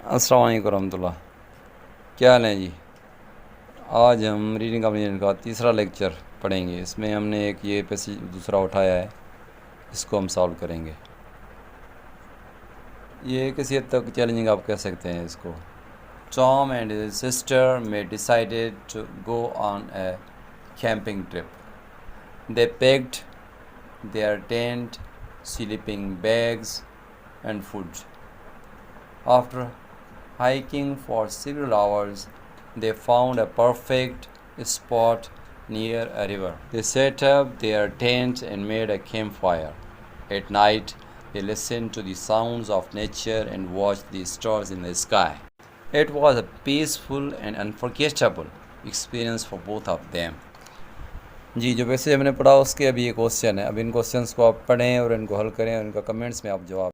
السلام علیکم ورحمۃ اللہ. کیا حال ہے جی؟ آج ہم ریڈنگ کمپریہنشن کا تیسرا لیکچر پڑھیں گے. اس میں ہم نے ایک یہ پیسج دوسرا اٹھایا ہے، اس کو ہم سالو کریں گے. یہ کسی حد تک چیلنجنگ آپ کہہ سکتے ہیں اس کو. Tom and his sister May decided to go on a camping trip. They packed their tent, sleeping bags, and food. After hiking for several hours, they found a perfect spot near a river. They set up their tent and made a campfire. At night, they listened to the sounds of nature and watched the stars in the sky. It was a peaceful and unforgettable experience for both of them. جی جو پیسے ہم نے پڑھا اس کے ابھی یہ question ہے. اب ان کوسچنس کو آپ پڑھیں اور ان کو حل کریں اور ان کا کمنٹس میں آپ جواب